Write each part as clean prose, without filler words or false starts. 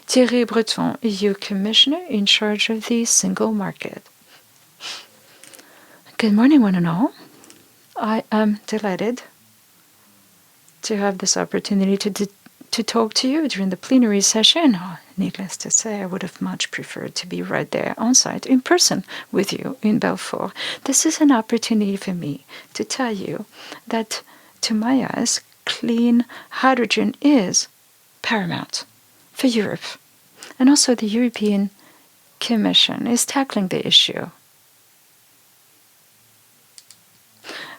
Thierry Breton, EU Commissioner in charge of the single market. Good morning, one and all. I am delighted to have this opportunity to talk to you during the plenary session. Needless to say, I would have much preferred to be right there on site, in person, with you in Belfort. This is an opportunity for me to tell you that, to my eyes, clean hydrogen is paramount for Europe. And also the European Commission is tackling the issue.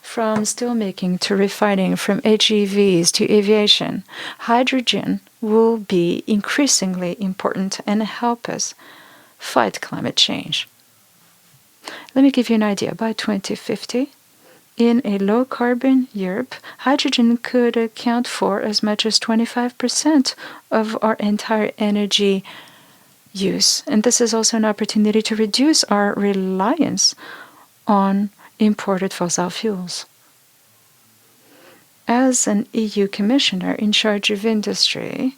From steelmaking to refining, from HEVs to aviation, hydrogen will be increasingly important and help us fight climate change. Let me give you an idea. By 2050, in a low-carbon Europe, hydrogen could account for as much as 25% of our entire energy use. And this is also an opportunity to reduce our reliance on imported fossil fuels. As an EU commissioner in charge of industry,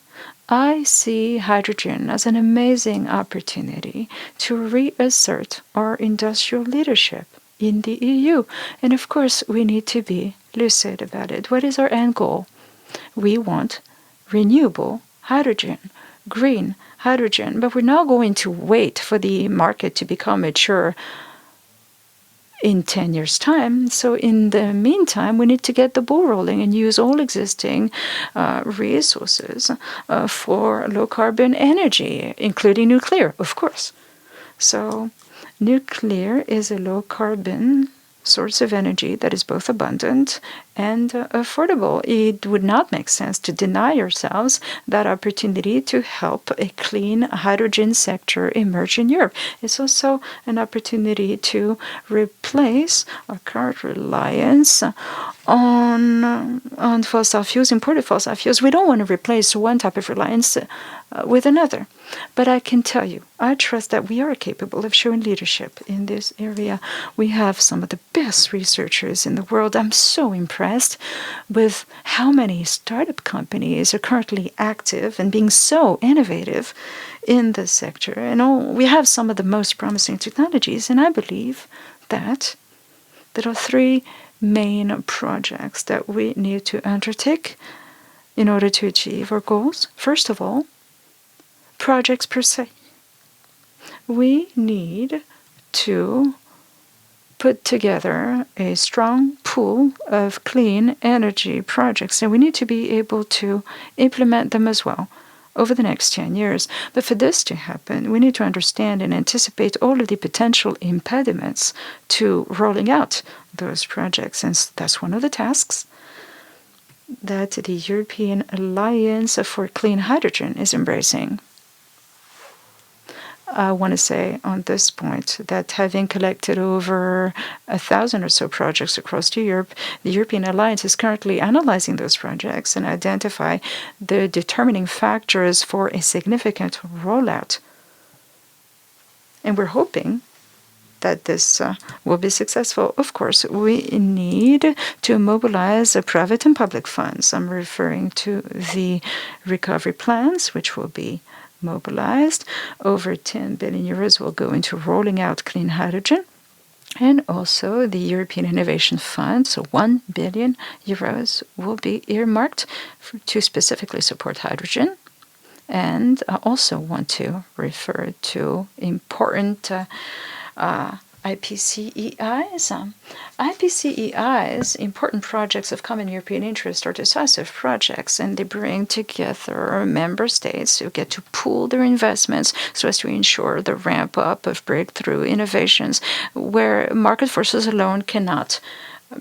I see hydrogen as an amazing opportunity to reassert our industrial leadership in the EU. And of course, we need to be lucid about it. What is our end goal? We want renewable hydrogen, green hydrogen, but we're not going to wait for the market to become mature in 10 years' time. So in the meantime, we need to get the ball rolling and use all existing resources for low-carbon energy, including nuclear, of course. So nuclear is a low-carbon source of energy that is both abundant and affordable. It would not make sense to deny ourselves that opportunity to help a clean hydrogen sector emerge in Europe. It's also an opportunity to replace our current reliance on fossil fuels, imported fossil fuels. We don't want to replace one type of reliance with another. But I can tell you, I trust that we are capable of showing leadership in this area. We have some of the best researchers in the world. I'm so impressed with how many startup companies are currently active and being so innovative in this sector. And we have some of the most promising technologies, and I believe that there are three main projects that we need to undertake in order to achieve our goals. First of all, projects per se. We need to put together a strong pool of clean energy projects, and we need to be able to implement them as well over the next 10 years. But for this to happen, we need to understand and anticipate all of the potential impediments to rolling out those projects, and that's one of the tasks that the European Alliance for Clean Hydrogen is embracing. I want to say on this point that having collected over 1,000 or so projects across Europe, the European Alliance is currently analyzing those projects and identify the determining factors for a significant rollout. And we're hoping that this will be successful. Of course, we need to mobilize private and public funds. I'm referring to the recovery plans, which will be mobilized. Over 10 billion euros will go into rolling out clean hydrogen. And also the European Innovation Fund, so 1 billion euros will be earmarked to specifically support hydrogen. And I also want to refer to important IPCEIs. IPCEIs, important projects of common European interest, are decisive projects, and they bring together member states who get to pool their investments so as to ensure the ramp up of breakthrough innovations where market forces alone cannot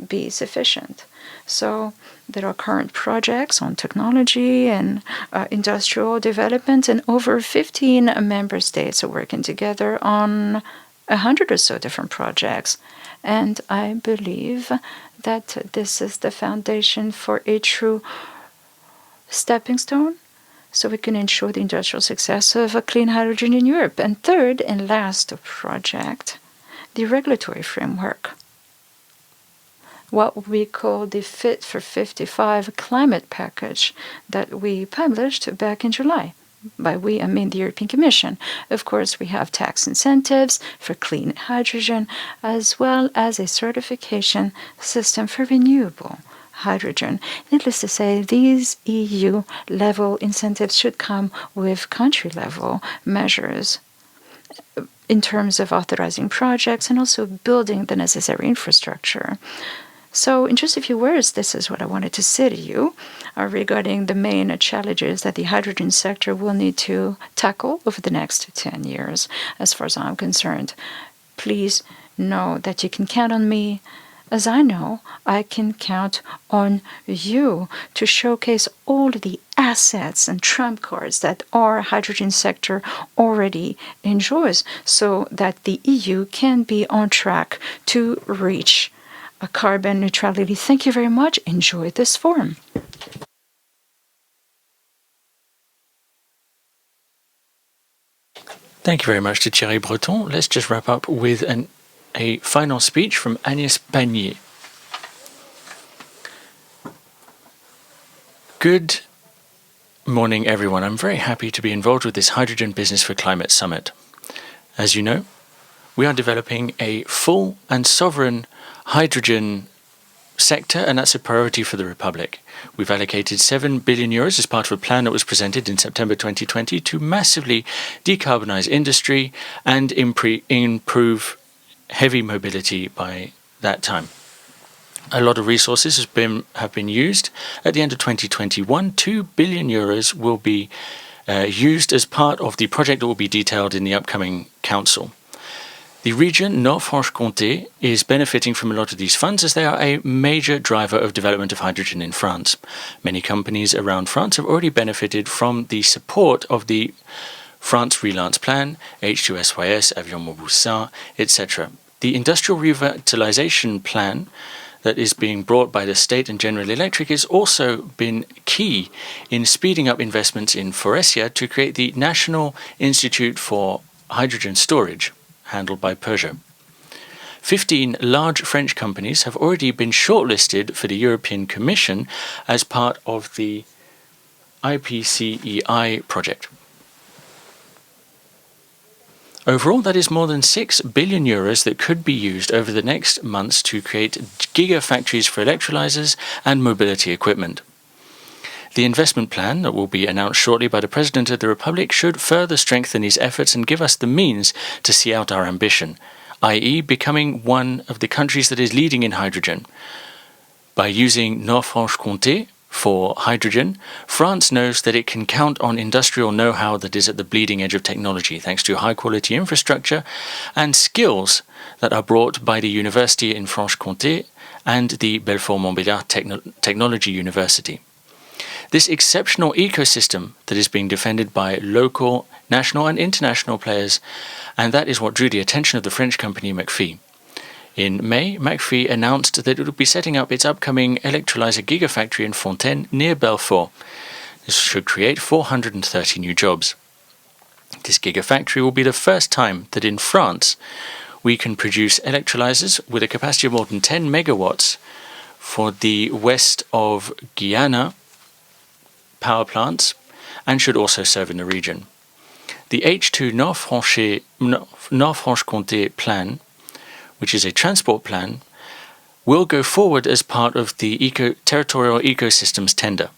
be sufficient. So there are current projects on technology and industrial development, and over 15 member states are working together on 100 or so different projects. And I believe that this is the foundation for a true stepping stone so we can ensure the industrial success of a clean hydrogen in Europe. And third and last project, the regulatory framework, what we call the Fit for 55 climate package that we published back in July. By we, I mean the European Commission. Of course, we have tax incentives for clean hydrogen, as well as a certification system for renewable hydrogen. Needless to say, these EU-level incentives should come with country-level measures in terms of authorizing projects and also building the necessary infrastructure. So in just a few words, this is what I wanted to say to you regarding the main challenges that the hydrogen sector will need to tackle over the next 10 years. As far as I'm concerned, please know that you can count on me, as I know I can count on you to showcase all the assets and trump cards that our hydrogen sector already enjoys, so that the EU can be on track to reach a carbon neutrality. Thank you very much. Enjoy this forum. Thank you very much to Thierry Breton. Let's just wrap up with a final speech from Agnès Pannier. Good morning, everyone. I'm very happy to be involved with this Hydrogen Business for Climate Summit. As you know, we are developing a full and sovereign hydrogen sector, and that's a priority for the Republic. We've allocated 7 billion euros as part of a plan that was presented in September 2020 to massively decarbonize industry and improve heavy mobility by that time. A lot of resources have been used. At the end of 2021, 2 billion euros will be used as part of the project that will be detailed in the upcoming council. The region, Nord-Franche-Comté, is benefiting from a lot of these funds as they are a major driver of development of hydrogen in France. Many companies around France have already benefited from the support of the France Relance Plan, H2SYS, Avion Mauboussin, etc. The industrial revitalization plan that is being brought by the state and General Electric has also been key in speeding up investments in Faurecia to create the National Institute for Hydrogen Storage, handled by Peugeot. 15 large French companies have already been shortlisted for the European Commission as part of the IPCEI project. Overall, that is more than 6 billion euros that could be used over the next months to create gigafactories for electrolyzers and mobility equipment. The investment plan that will be announced shortly by the President of the Republic should further strengthen these efforts and give us the means to see out our ambition, i.e. becoming one of the countries that is leading in hydrogen. By using Nord-Franche-Comté for hydrogen, France knows that it can count on industrial know-how that is at the bleeding edge of technology, thanks to high-quality infrastructure and skills that are brought by the university in Franche-Comté and the Belfort-Montbéliard Technology University. This exceptional ecosystem that is being defended by local, national and international players, and that is what drew the attention of the French company McPhy. In May, McPhy announced that it would be setting up its upcoming electrolyzer gigafactory in Fontaine near Belfort. This should create 430 new jobs. This gigafactory will be the first time that in France we can produce electrolyzers with a capacity of more than 10 megawatts for the west of Guyana power plants, and should also serve in the region. The H2 Nord-Franche-Comté plan, which is a transport plan, will go forward as part of the territorial ecosystems tender.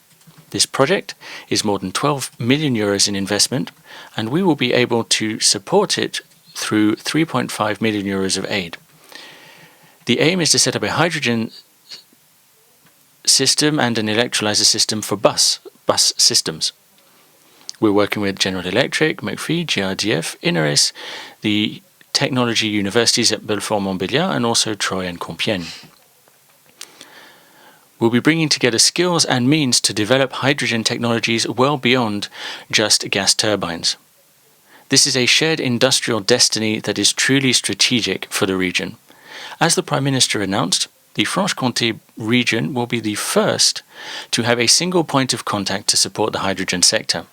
This project is more than 12 million euros in investment, and we will be able to support it through 3.5 million euros of aid. The aim is to set up a hydrogen system and an electrolyzer system for bus systems. We're working with General Electric, McPhy, GRDF, Ineris, the technology universities at Belfort-Montbéliard, and also Troyes and Compiègne. We'll be bringing together skills and means to develop hydrogen technologies well beyond just gas turbines. This is a shared industrial destiny that is truly strategic for the region. As the Prime Minister announced, the Franche-Comté region will be the first to have a single point of contact to support the hydrogen sector.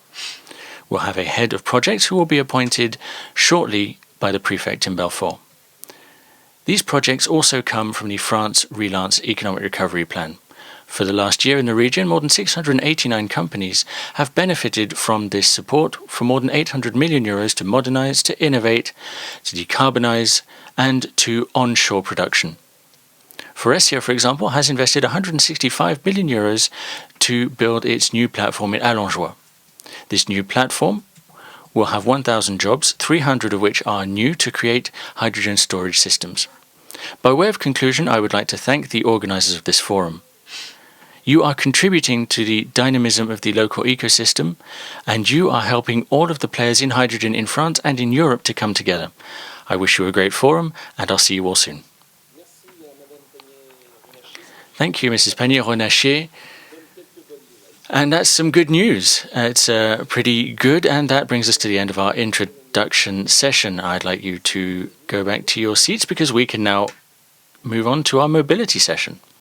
We'll have a head of projects who will be appointed shortly by the prefect in Belfort. These projects also come from the France Relance Economic Recovery Plan. For the last year in the region, more than 689 companies have benefited from this support for more than 800 million euros to modernize, to innovate, to decarbonize, and to onshore production. Faurecia, for example, has invested 165 billion euros to build its new platform in Allenjoie. This new platform will have 1,000 jobs, 300 of which are new to create hydrogen storage systems. By way of conclusion, I would like to thank the organizers of this forum. You are contributing to the dynamism of the local ecosystem, and you are helping all of the players in hydrogen in France and in Europe to come together. I wish you a great forum, and I'll see you all soon. Thank you, Mrs. Pannier-Runacher. And that's some good news. It's pretty good, and that brings us to the end of our introduction session. I'd like you to go back to your seats because we can now move on to our mobility session.